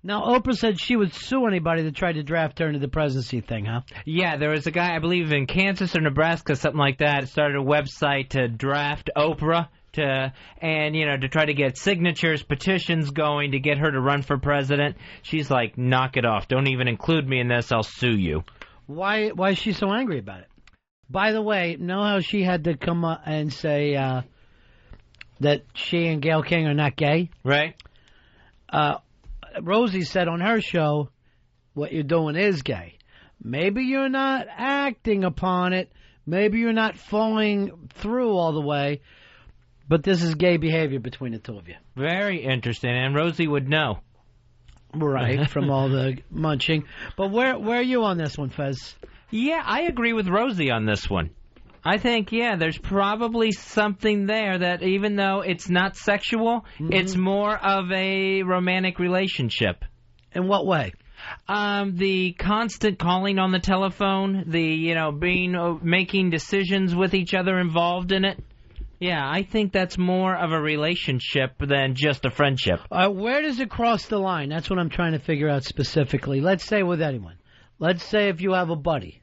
Now, Oprah said she would sue anybody that tried to draft her into the presidency thing, huh? Yeah, there was a guy, I believe in Kansas or Nebraska, something like that, started a website to draft Oprah to try to get signatures, petitions going to get her to run for president. She's like, knock it off. Don't even include me in this. I'll sue you. Why is she so angry about it? By the way, know how she had to come up and say that she and Gayle King are not gay? Right. Rosie said on her show, what you're doing is gay. Maybe you're not acting upon it. Maybe you're not following through all the way. But this is gay behavior between the two of you. Very interesting. And Rosie would know. Right, from all the munching. But where are you on this one, Fez? Yeah, I agree with Rosie on this one. I think, there's probably something there that even though it's not sexual, it's more of a romantic relationship. In what way? The constant calling on the telephone, the, making decisions with each other involved in it. Yeah, I think that's more of a relationship than just a friendship. Where does it cross the line? That's what I'm trying to figure out specifically. Let's say with anyone. Let's say if you have a buddy.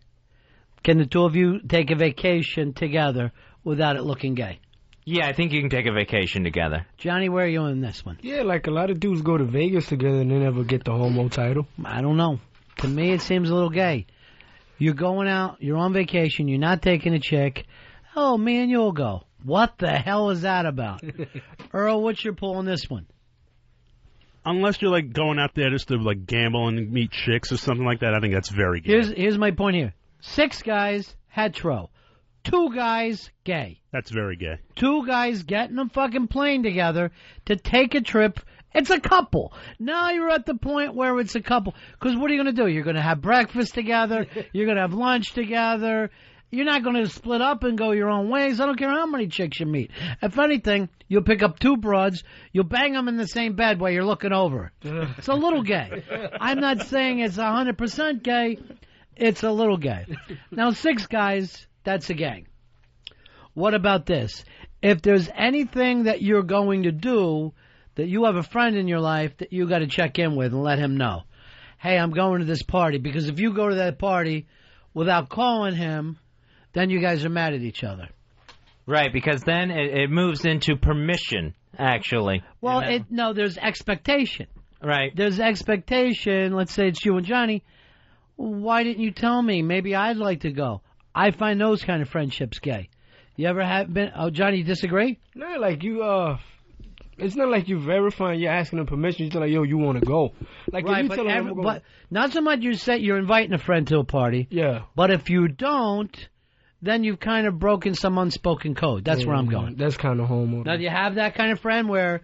Can the two of you take a vacation together without it looking gay? Yeah, I think you can take a vacation together. Johnny, where are you on this one? Yeah, like a lot of dudes go to Vegas together and they never get the homo title. I don't know. To me, it seems a little gay. You're going out, you're on vacation, you're not taking a chick. Oh, me and you'll go. What the hell is that about? Earl, what's your pull on this one? Unless you're, like, going out there just to, like, gamble and meet chicks or something like that, I think that's very gay. Here's my point here. 6 guys, hetero. 2 guys, gay. That's very gay. 2 guys getting a fucking plane together to take a trip. It's a couple. Now you're at the point where it's a couple. Because what are you going to do? You're going to have breakfast together. You're going to have lunch together. You're not going to split up and go your own ways. I don't care how many chicks you meet. If anything, you'll pick up 2 broads. You'll bang them in the same bed while you're looking over. It's a little gay. I'm not saying it's 100% gay. It's a little gay. Now, 6 guys, that's a gang. What about this? If there's anything that you're going to do that you have a friend in your life that you got to check in with and let him know. Hey, I'm going to this party. Because if you go to that party without calling him, then you guys are mad at each other. Right, because then it moves into permission, actually. Well, there's expectation. Right. There's expectation. Let's say it's you and Johnny. Why didn't you tell me? Maybe I'd like to go. I find those kind of friendships gay. You ever have been... Oh, Johnny, you disagree? No, like you, it's not like you're verifying, you're asking them permission. You're just like, yo, you want to go. Like, right, if you tell them, but not so much you say you're inviting a friend to a party. Yeah. But if you don't, then you've kind of broken some unspoken code. That's where I'm going. That's kind of homo. Now, do you have that kind of friend where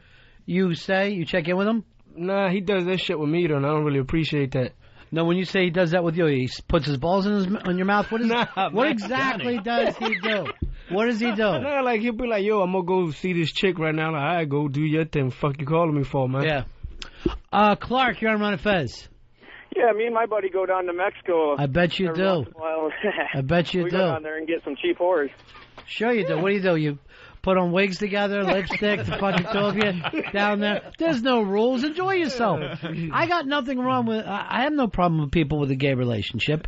you check in with him? Nah, he does that shit with me, though, and I don't really appreciate that. No, when you say he does that with you, he puts his balls in your mouth. What exactly does he do? What does he do? Nah, like he'll be like, yo, I'm gonna go see this chick right now. Like, all right, go do your thing. Fuck you calling me for, man? Yeah. Clark, you're on Ron and Fez. Yeah, me and my buddy go down to Mexico. I bet you do. I bet you do. We go down there and get some cheap whores. Sure you do. What do? You put on wigs together, lipstick, the fucking 2 of you down there. There's no rules. Enjoy yourself. I got nothing wrong with... I have no problem with people with a gay relationship.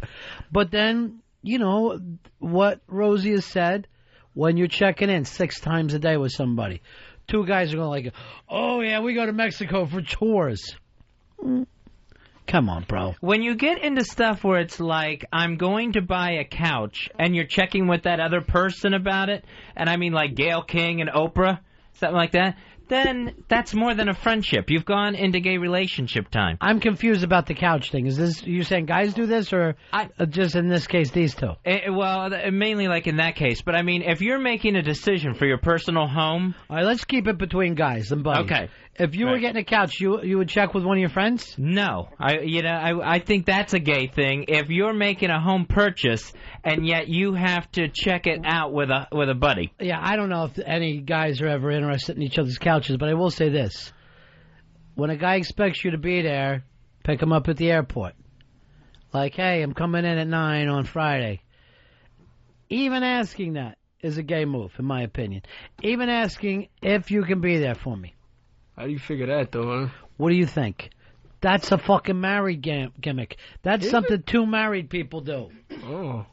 But then, you know, what Rosie has said, when you're checking in 6 times a day with somebody, 2 guys are going like, oh, yeah, we go to Mexico for tours. Come on, bro. When you get into stuff where it's like, I'm going to buy a couch, and you're checking with that other person about it, and I mean like Gayle King and Oprah, something like that, then that's more than a friendship. You've gone into gay relationship time. I'm confused about the couch thing. Is this, you saying guys do this, or just in this case, these 2? Well, mainly like in that case. But I mean, if you're making a decision for your personal home... All right, let's keep it between guys and buddies. Okay. If you were getting a couch, you would check with one of your friends? No. I think that's a gay thing. If you're making a home purchase and yet you have to check it out with a buddy. Yeah, I don't know if any guys are ever interested in each other's couches, but I will say this. When a guy expects you to be there, pick him up at the airport. Like, hey, I'm coming in at 9 on Friday. Even asking that is a gay move, in my opinion. Even asking if you can be there for me. How do you figure that, though, huh? What do you think? That's a fucking married gimmick. That's something two married people do. Oh.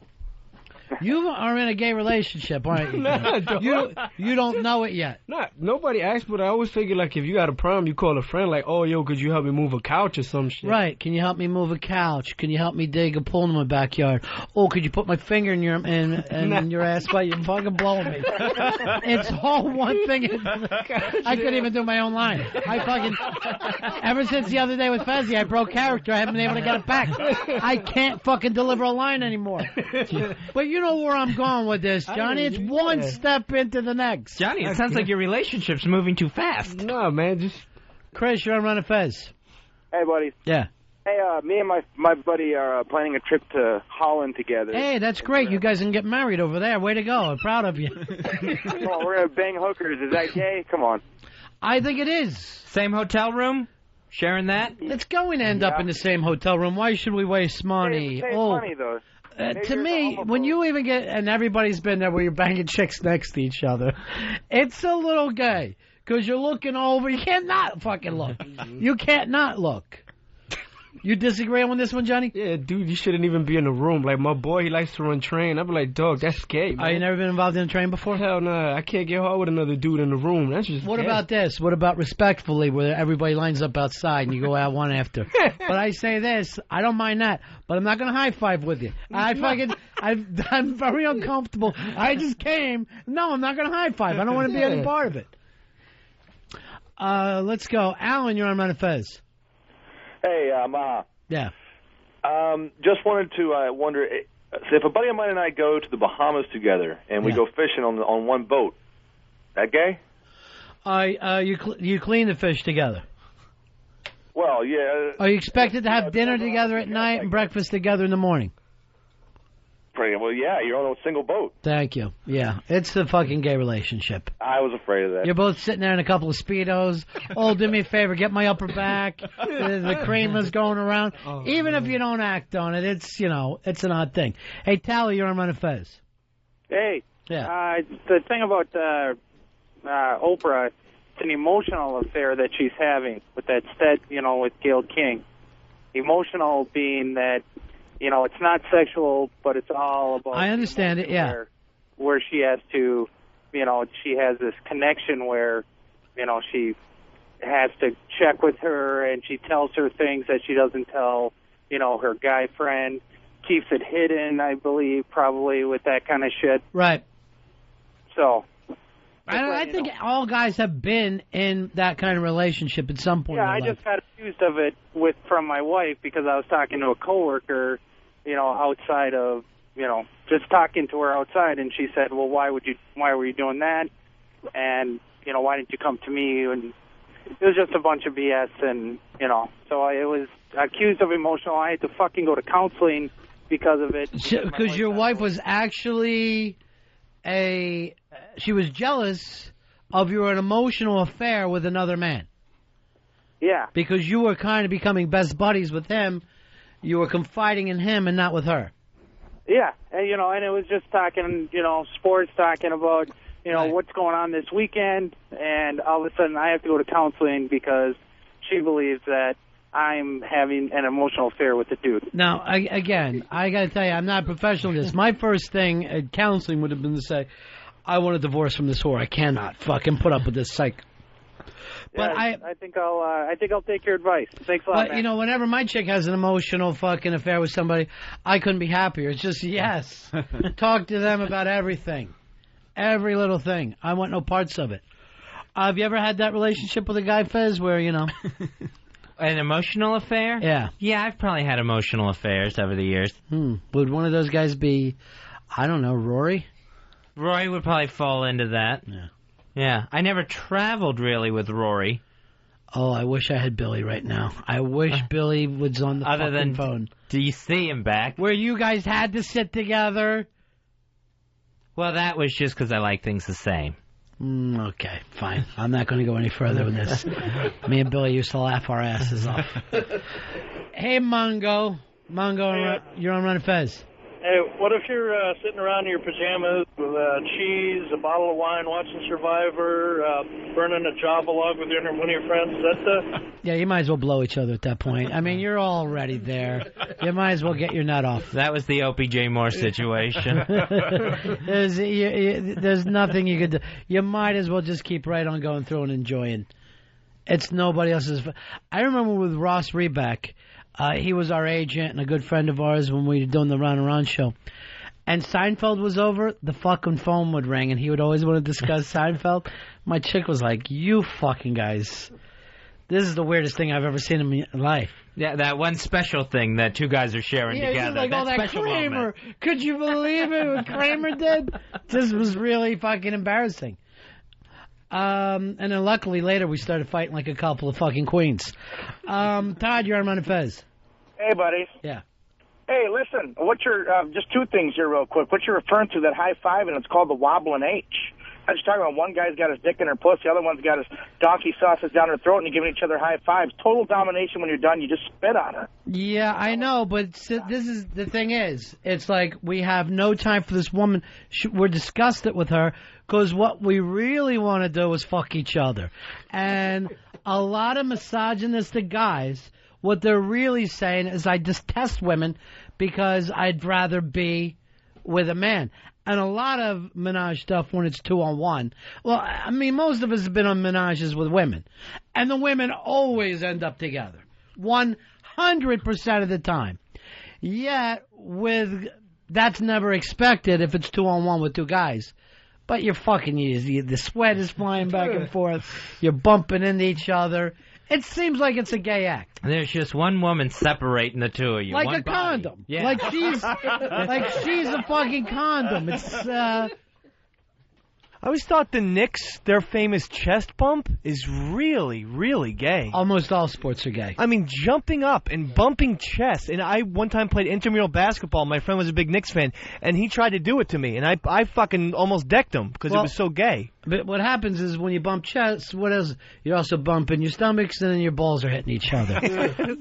You are in a gay relationship, aren't you? Nah, you don't know it yet. Nobody asked, but I always figure, like, if you got a problem, you call a friend, like, oh, yo, could you help me move a couch or some shit? Right. Can you help me move a couch? Can you help me dig a pool in my backyard? Oh, could you put my finger in your your ass while you're fucking blowing me? It's all one thing. I couldn't even do my own line. I fucking ever since the other day with Fezzi, I broke character. I haven't been able to get it back. I can't fucking deliver a line anymore. But you know where I'm going with this, Johnny. It's one step into the next. Johnny, it sounds like your relationship's moving too fast. No, man, just... Chris, you're on Run of Fez. Hey, buddy. Yeah. Hey, me and my buddy are planning a trip to Holland together. Hey, that's great. You guys can get married over there. Way to go. I'm proud of you. Come on, we're going to bang hookers. Is that gay? Come on. I think it is. Same hotel room? Sharing that? It's going to end up in the same hotel room. Why should we waste money? Hey, money, though. To me, when you even get, and everybody's been there where you're banging chicks next to each other, it's a little gay. Because you're looking over, you can't not fucking look. You can't not look. You disagree on this one, Johnny? Yeah, dude, you shouldn't even be in the room. Like, my boy, he likes to run train. I'd be like, dog, that's gay, man. Oh, you never been involved in a train before? Hell no, I can't get hard with another dude in the room. That's just What gay. about this? What about respectfully, where everybody lines up outside and you go out one after? But I say this, I don't mind that, but I'm not going to high five with you. I'm very uncomfortable. I just came. No, I'm not going to high five. I don't want to be any part of it. Let's go. Alan, you're on Run of Fez. Hey, Yeah. just wanted to wonder if a buddy of mine and I go to the Bahamas together and we go fishing on one boat. That gay? You clean the fish together. Well, yeah. Are you expected to have dinner together at night and breakfast together in the morning? Pretty well, yeah. You're on a single boat. Thank you. Yeah, it's a fucking gay relationship. I was afraid of that. You're both sitting there in a couple of Speedos. Oh, do me a favor, get my upper back. The cream is going around. Even if you don't act on it, it's, it's an odd thing. Hey, Tally, you're on Run of Fez. Hey. Yeah. The thing about Oprah, it's an emotional affair that she's having with that with Gayle King. Emotional being that, it's not sexual, but it's all about... I understand it, yeah. Where she has to, she has this connection where, she has to check with her and she tells her things that she doesn't tell, her guy friend. Keeps it hidden, I believe, probably with that kind of shit. Right. So... I think all guys have been in that kind of relationship at some point in their life. I just got accused of it from my wife because I was talking to a coworker, outside of, just talking to her outside, and she said, well, why were you doing that? And, why didn't you come to me? And it was just a bunch of BS, and, so I was accused of emotional. I had to fucking go to counseling because of it. Because your wife was actually she was jealous of your emotional affair with another man. Yeah. Because you were kind of becoming best buddies with him. You were confiding in him and not with her. Yeah. And, and it was just talking, sports, talking about, what's going on this weekend. And all of a sudden I have to go to counseling because she believes that I'm having an emotional affair with the dude. Now, I got to tell you, I'm not a professional in this. My first thing at counseling would have been to say, I want a divorce from this whore. I cannot fucking put up with this psych. But yeah, I think I'll take your advice. Thanks a lot, man. But, whenever my chick has an emotional fucking affair with somebody, I couldn't be happier. It's just, yes. Talk to them about everything. Every little thing. I want no parts of it. Have you ever had that relationship with a guy, Fez, where, An emotional affair? Yeah. Yeah, I've probably had emotional affairs over the years. Would one of those guys be, I don't know, Rory? Rory would probably fall into that. Yeah. Yeah. I never traveled really with Rory. Oh, I wish I had Billy right now. I wish Billy was on the fucking phone. Do you see him back? Where you guys had to sit together? Well, that was just because I like things the same. Okay, fine. I'm not going to go any further with this. Me and Billy used to laugh our asses off. Hey, Mongo. Mongo, you're on Run of Fez. Hey, what if you're sitting around in your pajamas with cheese, a bottle of wine, watching Survivor, burning a Java log with one of your friends? Is that Yeah, you might as well blow each other at that point. I mean, you're already there. You might as well get your nut off. That was the OPJ Moore situation. There's nothing you could do. You might as well just keep right on going through and enjoying. It's nobody else's. I remember with Ross Reback. He was our agent and a good friend of ours when we were doing the Ron and Ron show. And Seinfeld was over, the fucking phone would ring, and he would always want to discuss Seinfeld. My chick was like, you fucking guys, this is the weirdest thing I've ever seen in my life. Yeah, that one special thing that two guys are sharing together. Like all that special Kramer. moment. Could you believe it? What Kramer did? This was really fucking embarrassing. And then luckily later we started fighting like a couple of fucking queens. Todd, you're on Ron and Fez. Hey, buddy. Yeah. Hey, listen, what's your, just two things here real quick. What you're referring to, that high five, and it's called the wobbling H. I was talking about one guy's got his dick in her pussy, the other one's got his donkey sauces down her throat, and you're giving each other high fives. Total domination. When you're done, you just spit on her. Yeah, I know, but this is the thing is, it's like we have no time for this woman. We're disgusted with her because what we really want to do is fuck each other. And a lot of misogynistic guys, what they're really saying is I detest women because I'd rather be with a man. And a lot of menage stuff when it's 2-on-1. Well, I mean, most of us have been on menages with women. And the women always end up together. 100% of the time. Yet, that's never expected if it's 2-on-1 with two guys. But you're fucking, the sweat is flying back and forth. You're bumping into each other. It seems like it's a gay act. There's just one woman separating the two of you. Like one a body. condom. Yeah. Like she's a fucking condom. It's I always thought the Knicks, their famous chest bump, is really, really gay. Almost all sports are gay. I mean, jumping up and bumping chests. And I one time played intramural basketball. My friend was a big Knicks fan, and he tried to do it to me. And I fucking almost decked him because it was so gay. But what happens is when you bump chests, what else? You're also bumping your stomachs, and then your balls are hitting each other.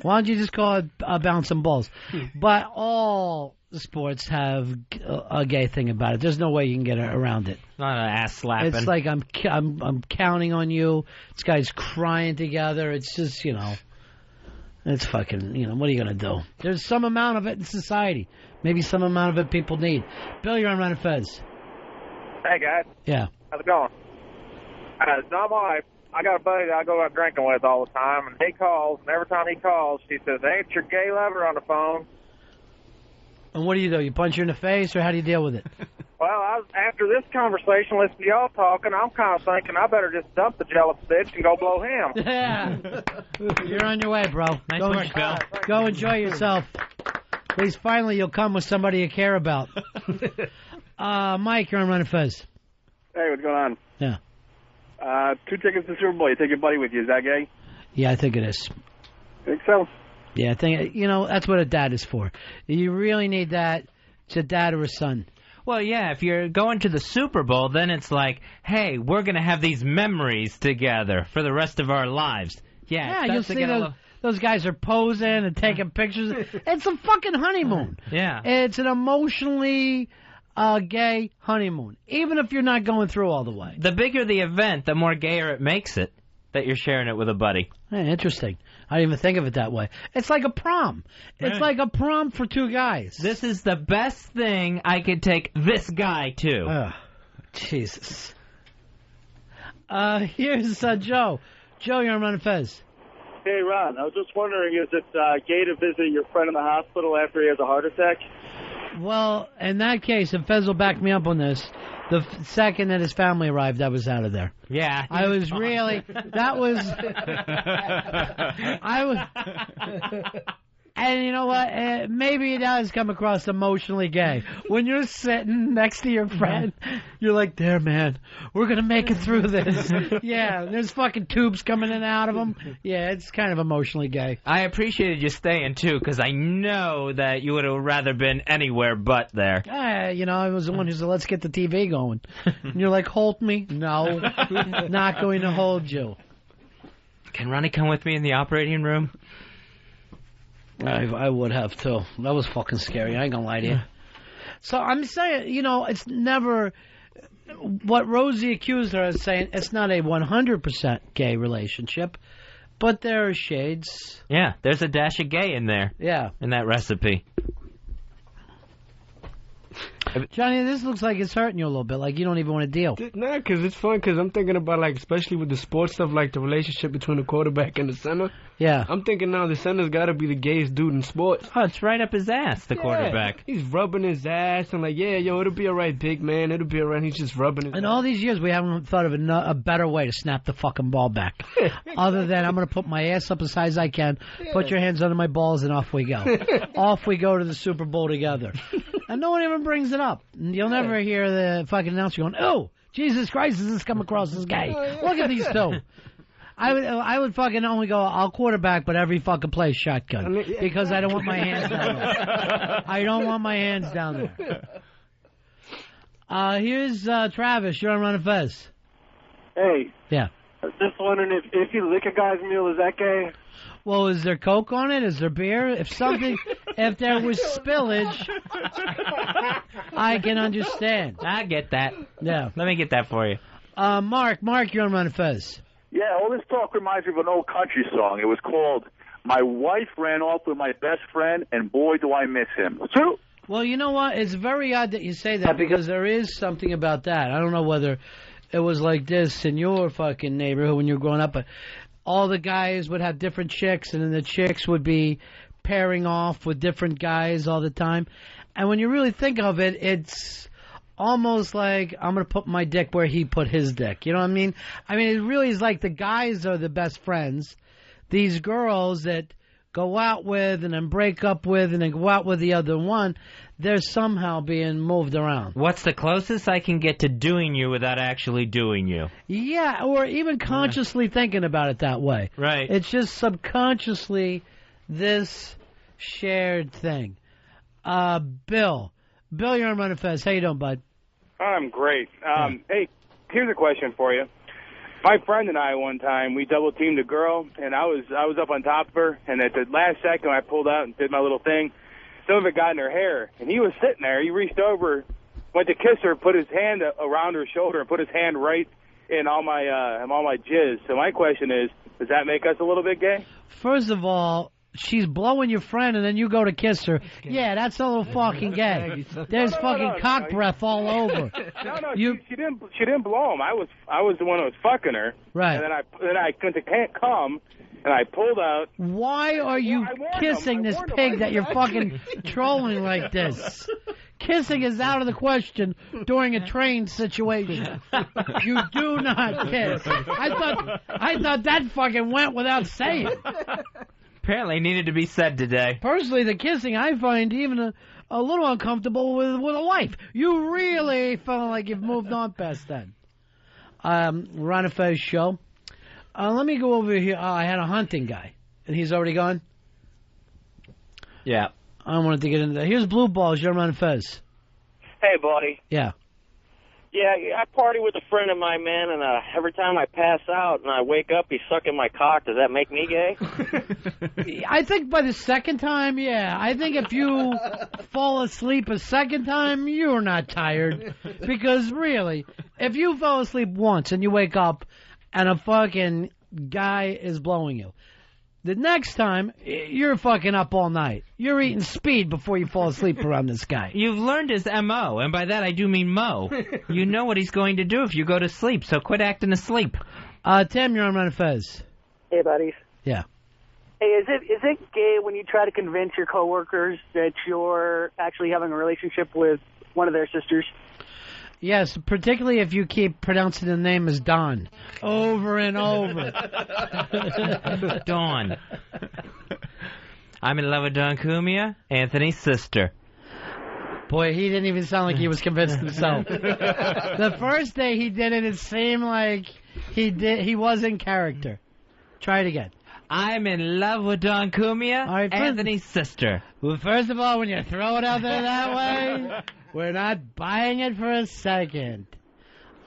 Why don't you just call it bouncing balls? But all the sports have a gay thing about it. There's no way you can get around it. Not an ass slapping. It's like I'm counting on you. This guy's crying together. It's just, it's fucking, what are you going to do? There's some amount of it in society. Maybe some amount of it people need. Bill, you're on Ron and Fez. Hey, guys. Yeah. How's it going? Not my wife. I got a buddy that I go out drinking with all the time, and he calls, and every time he calls, she says, ain't your gay lover on the phone? And what do? You punch her in the face, or how do you deal with it? Well, after this conversation, listening to y'all talking, I'm kind of thinking I better just dump the jealous bitch and go blow him. Yeah. You're on your way, bro. Nice work, Bill. Go enjoy yourself. At least finally you'll come with somebody you care about. Mike, you're on Ron and Fez. Hey, what's going on? Yeah. 2 tickets to the Super Bowl. You take your buddy with you. Is that gay? Yeah, I think it is. Think so? Yeah, I think, that's what a dad is for. You really need that. It's a dad or a son. Well, yeah, if you're going to the Super Bowl, then it's like, hey, we're going to have these memories together for the rest of our lives. Yeah, you'll see those guys are posing and taking pictures. It's a fucking honeymoon. Yeah. It's an emotionally gay honeymoon, even if you're not going through all the way. The bigger the event, the more gayer it makes it that you're sharing it with a buddy. Hey, interesting. I didn't even think of it that way. It's like a prom. It's like a prom for two guys. This is the best thing I could take this guy to. Jesus. Here's Joe. Joe, you're on Ron and Fez. Hey, Ron, I was just wondering, is it gay to visit your friend in the hospital after he has a heart attack? Well, in that case, and Fez will back me up on this, the second that his family arrived, I was out of there. Yeah. I was really, and you know what? Maybe it does come across emotionally gay. When you're sitting next to your friend, you're like, there, man, we're going to make it through this. Yeah, there's fucking tubes coming in and out of them. Yeah, it's kind of emotionally gay. I appreciated you staying, too, because I know that you would have rather been anywhere but there. I was the one who said, let's get the TV going. And you're like, hold me? No, not going to hold you. Can Ronnie come with me in the operating room? I would have, too. That was fucking scary. I ain't gonna lie to you. So I'm saying, it's never what Rosie accused her of saying. It's not a 100% gay relationship, but there are shades. Yeah, there's a dash of gay in there. Yeah, in that recipe. Johnny, this looks like it's hurting you a little bit. Like you don't even want to deal. Nah, because it's fun. Because I'm thinking about especially with the sports stuff, like the relationship between the quarterback and the center. Yeah. I'm thinking now the center's got to be the gayest dude in sports. Oh, it's right up his ass, the quarterback. He's rubbing his ass. I'm like, it'll be all right, big man. It'll be all right. He's just rubbing his ass. In all these years, we haven't thought of a better way to snap the fucking ball back. Other than I'm going to put my ass up as high as I can, put your hands under my balls, and off we go. Off we go to the Super Bowl together. And no one even brings it up. You'll never hear the fucking announcer going, "Oh, Jesus Christ, does this come across as gay? Look at these two." I would fucking only go, I'll quarterback, but every fucking play shotgun. Because I don't want my hands down there. I don't want my hands down there. Here's Travis. You're on Run and Fez. Hey. Yeah. I was just wondering if you lick a guy's meal, is that gay? Well, is there Coke on it? Is there beer? If there was spillage, I can understand. I get that. Yeah. Let me get that for you. Mark, you're on Run and Fez. Yeah, all this talk reminds me of an old country song. It was called "My Wife Ran Off with My Best Friend, and Boy Do I Miss Him." True. Well, you know what? It's very odd that you say that because there is something about that. I don't know whether it was like this in your fucking neighborhood when you were growing up, but all the guys would have different chicks, and then the chicks would be pairing off with different guys all the time. And when you really think of it, it's almost like I'm going to put my dick where he put his dick. You know what I mean? I mean, it really is like the guys are the best friends. These girls that go out with and then break up with and then go out with the other one, they're somehow being moved around. What's the closest I can get to doing you without actually doing you? Yeah, or even consciously thinking about it that way. Right. It's just subconsciously this shared thing. Bill, you're on Run and Fez. How you doing, bud? I'm great. Hey, here's a question for you. My friend and I, one time, we double-teamed a girl, and I was up on top of her, and at the last second, I pulled out and did my little thing. Some of it got in her hair, and he was sitting there. He reached over, went to kiss her, put his hand around her shoulder, and put his hand right in all my jizz. So my question is, does that make us a little bit gay? First of all, she's blowing your friend, and then you go to kiss her. Yeah, that's a little fucking gay. There's fucking cock breath all over. No, she didn't blow him. I was the one who was fucking her. Right. And then I can't come, and I pulled out. Why are you kissing this pig that you're fucking trolling like this? Kissing is out of the question during a train situation. You do not kiss. I thought that fucking went without saying. Apparently needed to be said today. Personally, the kissing I find even a little uncomfortable with a wife. You really feel like you've moved on past that. Ron and Fez show. Let me go over here. I had a hunting guy, and he's already gone? Yeah. I wanted to get into that. Here's Blue Balls. You're Ron and Fez. Hey, buddy. Yeah. Yeah, I party with a friend of mine, man, and every time I pass out and I wake up, he's sucking my cock. Does that make me gay? I think by the second time, yeah. I think if you fall asleep a second time, you're not tired. Because really, if you fall asleep once and you wake up and a fucking guy is blowing you, the next time, you're fucking up all night. You're eating speed before you fall asleep around this guy. You've learned his M.O., and by that I do mean Mo. You know what he's going to do if you go to sleep, so quit acting asleep. Tim, you're on Run and Fez. Hey, buddies. Yeah. Hey, is it gay when you try to convince your coworkers that you're actually having a relationship with one of their sisters? Yes, particularly if you keep pronouncing the name as Don over and over. Dawn. I'm in love with Dawn Cumia, Anthony's sister. Boy, he didn't even sound like he was convinced himself. The first day he did it, it seemed like he was in character. Try it again. I'm in love with Dawn Cumia, right, Anthony's sister. Well, first of all, when you throw it out there that way, we're not buying it for a second.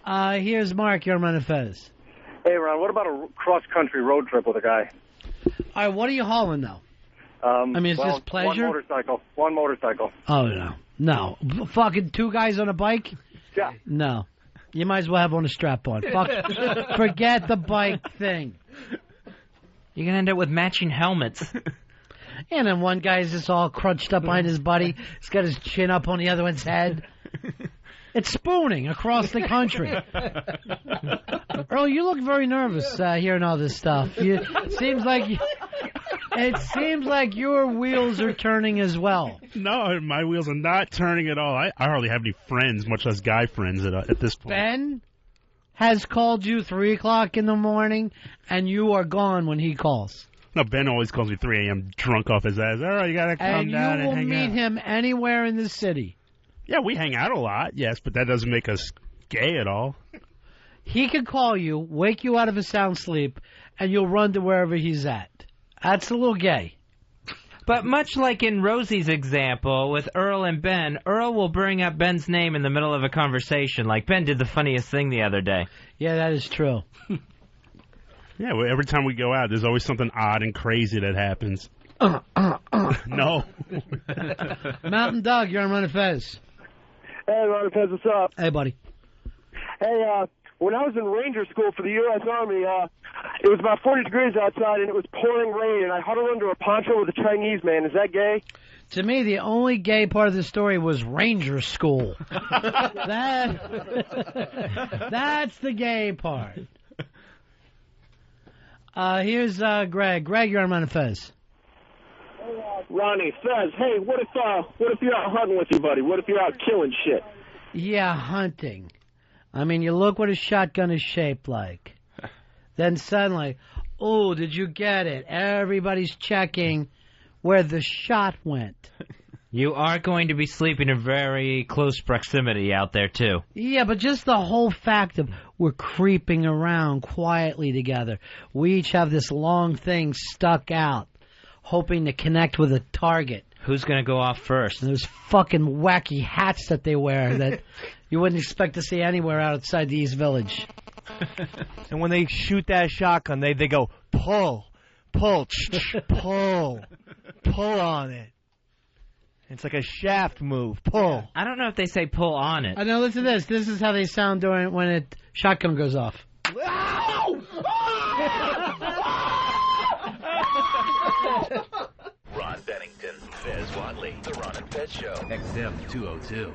Here's Mark. You're on Run and Fez. Hey, Ron, what about a cross-country road trip with a guy? All right, what are you hauling, though? I mean, is this pleasure? One motorcycle. Oh, no. No. Fucking two guys on a bike? Yeah. No. You might as well have on a strap-on. Fuck. Forget the bike thing. You're going to end up with matching helmets. And then one guy's just all crunched up behind his buddy. He's got his chin up on the other one's head. It's spooning across the country. Earl, you look very nervous hearing all this stuff. It seems like your wheels are turning as well. No, my wheels are not turning at all. I hardly have any friends, much less guy friends at this point. Ben has called you 3 o'clock in the morning, and you are gone when he calls. No, Ben always calls me 3 a.m. drunk off his ass. All right, you got to come down and hang out. And you will meet him anywhere in the city. Yeah, we hang out a lot, yes, but that doesn't make us gay at all. He could call you, wake you out of a sound sleep, and you'll run to wherever he's at. That's a little gay. But much like in Rosie's example with Earl and Ben, Earl will bring up Ben's name in the middle of a conversation, like Ben did the funniest thing the other day. Yeah, that is true. Yeah, well, every time we go out, there's always something odd and crazy that happens. No. Mountain Doug, you're on Run and Fez. Hey, Ron and Fez, what's up? Hey, buddy. Hey, when I was in Ranger School for the U.S. Army, it was about 40 degrees outside, and it was pouring rain, and I huddled under a poncho with a Chinese man. Is that gay? To me, the only gay part of the story was Ranger School. That's the gay part. Here's Greg. Greg, you're on Run and Fez. Ronnie, Fez, hey, what if you're out hunting with your buddy? What if you're out killing shit? Yeah, hunting. I mean, you look what a shotgun is shaped like. Then suddenly, oh, did you get it? Everybody's checking where the shot went. You are going to be sleeping in very close proximity out there, too. Yeah, but just the whole fact of we're creeping around quietly together. We each have this long thing stuck out, hoping to connect with a target. Who's going to go off first? And those fucking wacky hats that they wear that you wouldn't expect to see anywhere outside the East Village. And when they shoot that shotgun, they go, pull, pull, pull, pull on it. It's like a shaft move. Pull. I don't know if they say pull on it. I know, listen to this. This is how they sound when shotgun goes off. Ron Bennington, Fez Watley, The Ron and Fez Show. XM 202.